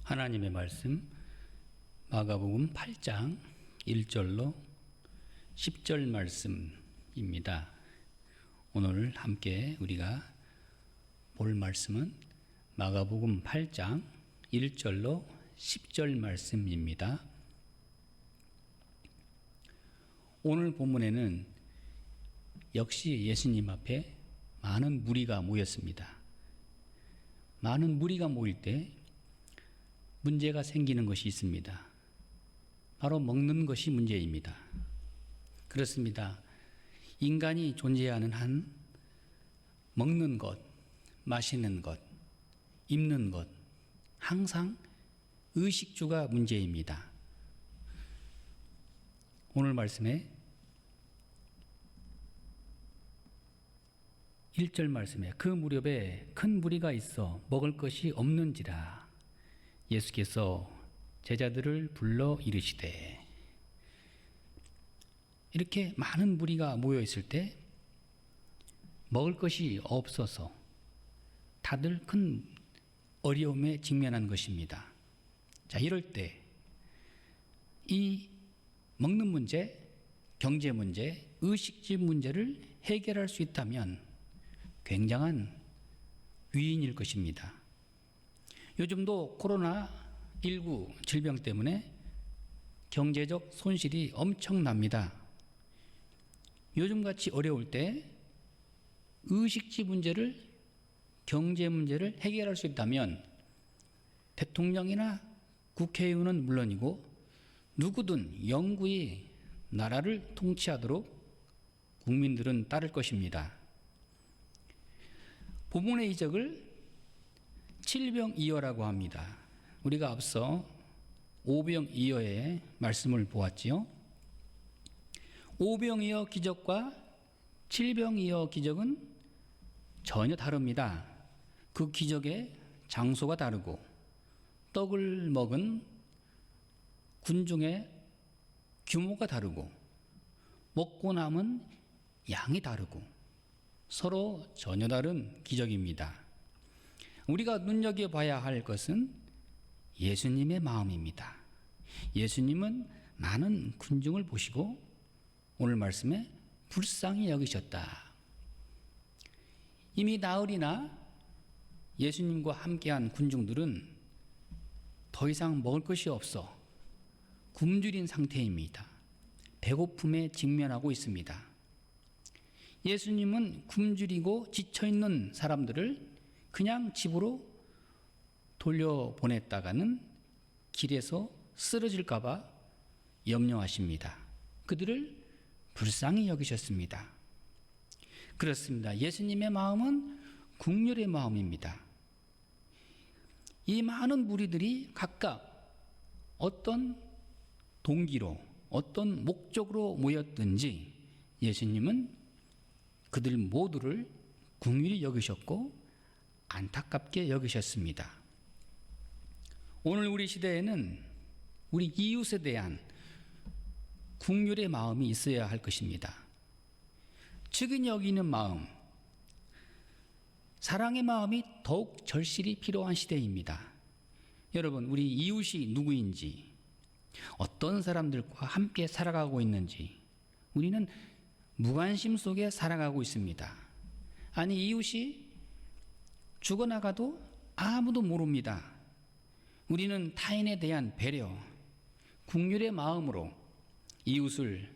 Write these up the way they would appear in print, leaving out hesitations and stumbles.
하나님의 말씀 마가복음 8장 1절로 10절 말씀입니다. 오늘 함께 우리가 볼 말씀은 마가복음 8장 1절로 10절 말씀입니다. 오늘 본문에는 역시 예수님 앞에 많은 무리가 모였습니다. 많은 무리가 모일 때 문제가 생기는 것이 있습니다. 바로 먹는 것이 문제입니다. 그렇습니다. 인간이 존재하는 한 먹는 것, 마시는 것, 입는 것, 항상 의식주가 문제입니다. 오늘 말씀에 1절 말씀에 그 무렵에 큰 무리가 있어 먹을 것이 없는지라 예수께서 제자들을 불러 이르시되, 이렇게 많은 무리가 모여 있을 때 먹을 것이 없어서 다들 큰 어려움에 직면한 것입니다. 자, 이럴 때 이 먹는 문제, 경제 문제, 의식주 문제를 해결할 수 있다면 굉장한 위인일 것입니다. 요즘도 코로나19 질병 때문에 경제적 손실이 엄청납니다. 요즘같이 어려울 때 의식주 문제를, 경제 문제를 해결할 수 있다면 대통령이나 국회의원은 물론이고 누구든 영구히 나라를 통치하도록 국민들은 따를 것입니다. 본문의 이적을 칠병이어라고 합니다. 우리가 앞서 오병이어의 말씀을 보았지요. 오병이어 기적과 칠병이어 기적은 전혀 다릅니다. 그 기적의 장소가 다르고 떡을 먹은 군중의 규모가 다르고 먹고 남은 양이 다르고 서로 전혀 다른 기적입니다. 우리가 눈여겨봐야 할 것은 예수님의 마음입니다. 예수님은 많은 군중을 보시고 오늘 말씀에 불쌍히 여기셨다. 이미 나흘이나 예수님과 함께한 군중들은 더 이상 먹을 것이 없어 굶주린 상태입니다. 배고픔에 직면하고 있습니다. 예수님은 굶주리고 지쳐있는 사람들을 그냥 집으로 돌려보냈다가는 길에서 쓰러질까봐 염려하십니다. 그들을 불쌍히 여기셨습니다. 그렇습니다. 예수님의 마음은 긍휼의 마음입니다. 이 많은 무리들이 각각 어떤 동기로, 어떤 목적으로 모였든지 예수님은 그들 모두를 긍휼히 여기셨고 안타깝게 여기셨습니다. 오늘 우리 시대에는 우리 이웃에 대한 긍휼의 마음이 있어야 할 것입니다. 측은히 여기는 마음, 사랑의 마음이 더욱 절실히 필요한 시대입니다. 여러분, 우리 이웃이 누구인지, 어떤 사람들과 함께 살아가고 있는지 우리는 무관심 속에 살아가고 있습니다. 아니, 이웃이 죽어나가도 아무도 모릅니다. 우리는 타인에 대한 배려, 긍휼의 마음으로 이웃을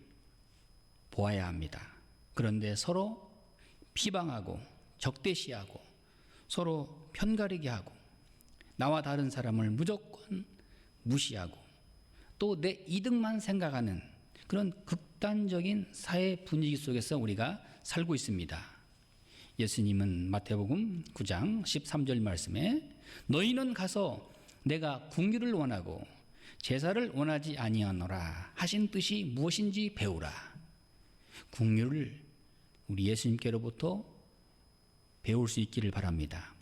보아야 합니다. 그런데 서로 비방하고 적대시하고 서로 편가르게 하고 나와 다른 사람을 무조건 무시하고 또 내 이득만 생각하는 그런 극단적인 사회 분위기 속에서 우리가 살고 있습니다. 예수님은 마태복음 9장 13절 말씀에 너희는 가서 내가 긍휼을 원하고 제사를 원하지 아니하노라 하신 뜻이 무엇인지 배우라. 긍휼을 우리 예수님께로부터 배울 수 있기를 바랍니다.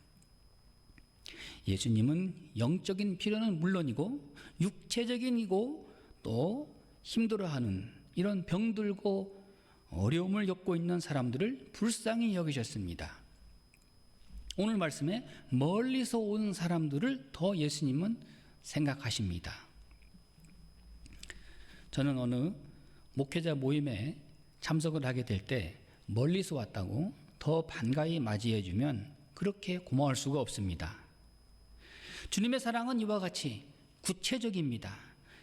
예수님은 영적인 필요는 물론이고 육체적인이고 또 힘들어하는 이런 병들고 어려움을 겪고 있는 사람들을 불쌍히 여기셨습니다. 오늘 말씀에 멀리서 온 사람들을 더 예수님은 생각하십니다. 저는 어느 목회자 모임에 참석을 하게 될 때 멀리서 왔다고 더 반가이 맞이해주면 그렇게 고마울 수가 없습니다. 주님의 사랑은 이와 같이 구체적입니다.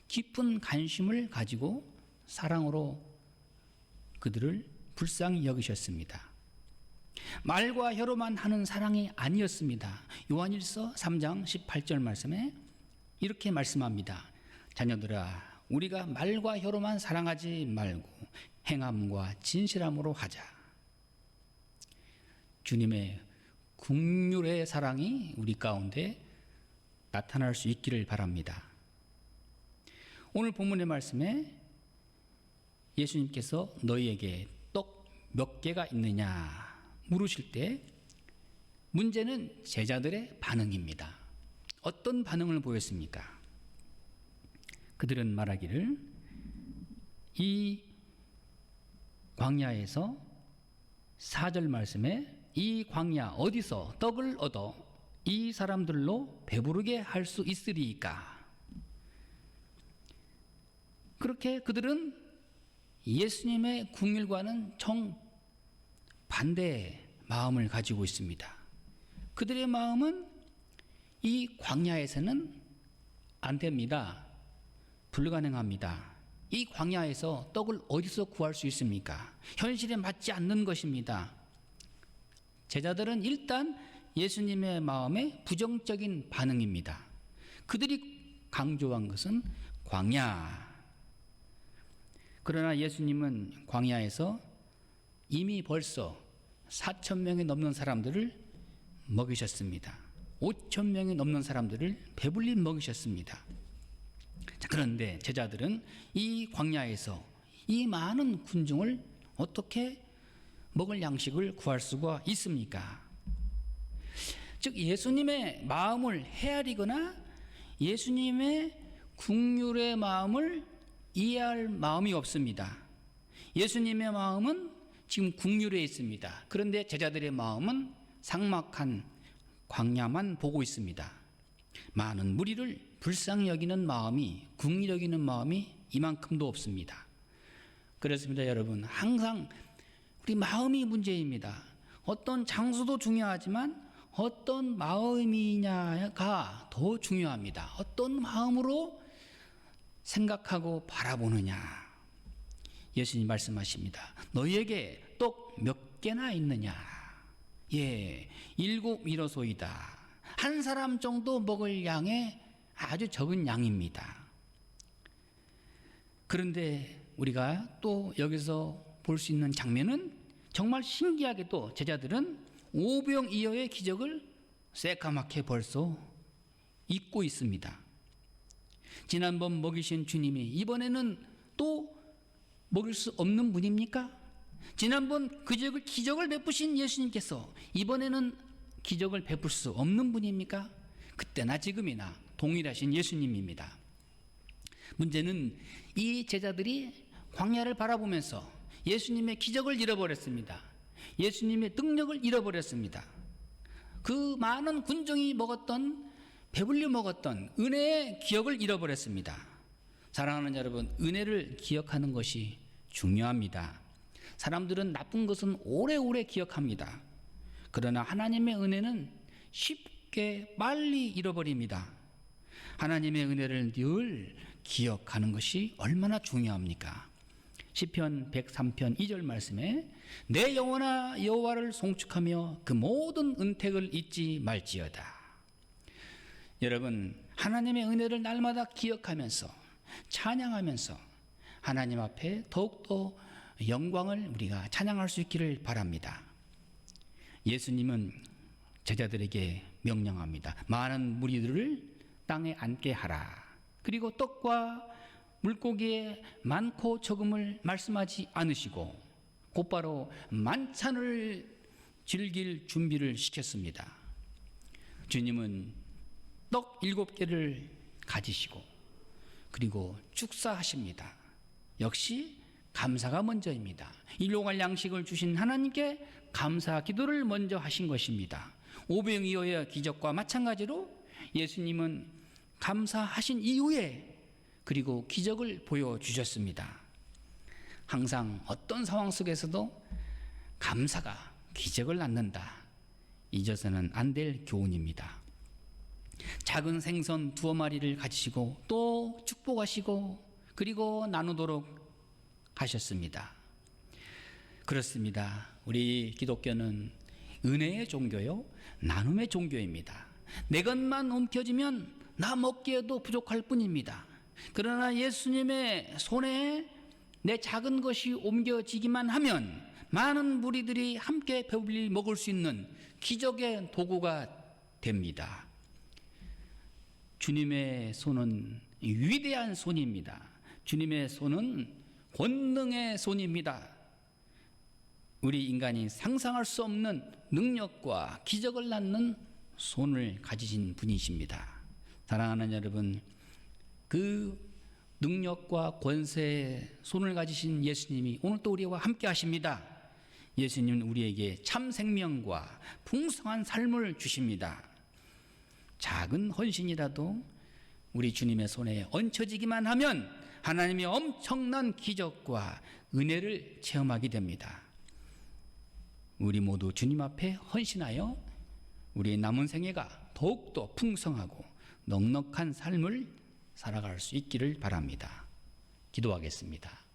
깊은 관심을 가지고 사랑으로 그들을 불쌍히 여기셨습니다. 말과 혀로만 하는 사랑이 아니었습니다. 요한일서 3장 18절 말씀에 이렇게 말씀합니다. 자녀들아, 우리가 말과 혀로만 사랑하지 말고 행함과 진실함으로 하자. 주님의 긍휼의 사랑이 우리 가운데 나타날 수 있기를 바랍니다. 오늘 본문의 말씀에 예수님께서 너희에게 떡 몇 개가 있느냐 물으실 때 문제는 제자들의 반응입니다. 어떤 반응을 보였습니까? 그들은 말하기를 이 광야에서 4절 말씀에 이 광야 어디서 떡을 얻어 이 사람들로 배부르게 할 수 있으리이까? 그렇게 그들은 예수님의 긍휼과는 정반대의 마음을 가지고 있습니다. 그들의 마음은 이 광야에서는 안 됩니다. 불가능합니다. 이 광야에서 떡을 어디서 구할 수 있습니까? 현실에 맞지 않는 것입니다. 제자들은 일단 예수님의 마음에 부정적인 반응입니다. 그들이 강조한 것은 광야. 그러나 예수님은 광야에서 이미 벌써 4,000명이 넘는 사람들을 먹이셨습니다. 5,000명이 넘는 사람들을 배불리 먹이셨습니다. 자, 그런데 제자들은 이 광야에서 이 많은 군중을 어떻게 먹을 양식을 구할 수가 있습니까? 즉 예수님의 마음을 헤아리거나 예수님의 긍휼의 마음을 이해할 마음이 없습니다. 예수님의 마음은 지금 긍휼에 있습니다. 그런데 제자들의 마음은 삭막한 광야만 보고 있습니다. 많은 무리를 불쌍히 여기는 마음이, 긍휼히 여기는 마음이 이만큼도 없습니다. 그렇습니다, 여러분. 항상 우리 마음이 문제입니다. 어떤 장소도 중요하지만 어떤 마음이냐가 더 중요합니다. 어떤 마음으로 생각하고 바라보느냐. 예수님 말씀하십니다. 너희에게 떡 몇 개나 있느냐? 예, 7이로소이다. 한 사람 정도 먹을 양의 아주 적은 양입니다. 그런데 우리가 또 여기서 볼 수 있는 장면은 정말 신기하게도 제자들은 오병이어의 기적을 새까맣게 벌써 잊고 있습니다. 지난번 먹이신 주님이 이번에는 또 먹일 수 없는 분입니까? 지난번 기적을 베푸신 예수님께서 이번에는 기적을 베풀 수 없는 분입니까? 그때나 지금이나 동일하신 예수님입니다. 문제는 이 제자들이 광야를 바라보면서 예수님의 기적을 잃어버렸습니다. 예수님의 능력을 잃어버렸습니다. 그 많은 군중이 먹었던, 배불리 먹었던 은혜의 기억을 잃어버렸습니다. 사랑하는 여러분, 은혜를 기억하는 것이 중요합니다. 사람들은 나쁜 것은 오래오래 기억합니다. 그러나 하나님의 은혜는 쉽게 빨리 잃어버립니다. 하나님의 은혜를 늘 기억하는 것이 얼마나 중요합니까? 시편 103편 2절 말씀에 내 영혼아 여호와를 송축하며 그 모든 은택을 잊지 말지어다. 여러분, 하나님의 은혜를 날마다 기억하면서 찬양하면서 하나님 앞에 더욱더 영광을 우리가 찬양할 수 있기를 바랍니다. 예수님은 제자들에게 명령합니다. 많은 무리들을 땅에 앉게 하라. 그리고 떡과 물고기의 많고 적음을 말씀하지 않으시고 곧바로 만찬을 즐길 준비를 시켰습니다. 주님은 떡 7개를 가지시고 그리고 축사하십니다. 역시 감사가 먼저입니다. 일용할 양식을 주신 하나님께 감사 기도를 먼저 하신 것입니다. 오병이어의 기적과 마찬가지로 예수님은 감사하신 이후에 그리고 기적을 보여주셨습니다. 항상 어떤 상황 속에서도 감사가 기적을 낳는다. 잊어서는 안 될 교훈입니다. 작은 생선 2마리를 가지시고 또 축복하시고 그리고 나누도록 하셨습니다. 그렇습니다. 우리 기독교는 은혜의 종교요, 나눔의 종교입니다. 내 것만 옮겨지면 나 먹기에도 부족할 뿐입니다. 그러나 예수님의 손에 내 작은 것이 옮겨지기만 하면 많은 무리들이 함께 배불리 먹을 수 있는 기적의 도구가 됩니다. 주님의 손은 위대한 손입니다. 주님의 손은 권능의 손입니다. 우리 인간이 상상할 수 없는 능력과 기적을 낳는 손을 가지신 분이십니다. 사랑하는 여러분, 그 능력과 권세의 손을 가지신 예수님이 오늘 또 우리와 함께 하십니다. 예수님은 우리에게 참 생명과 풍성한 삶을 주십니다. 작은 헌신이라도 우리 주님의 손에 얹혀지기만 하면 하나님의 엄청난 기적과 은혜를 체험하게 됩니다. 우리 모두 주님 앞에 헌신하여 우리의 남은 생애가 더욱더 풍성하고 넉넉한 삶을 살아갈 수 있기를 바랍니다. 기도하겠습니다.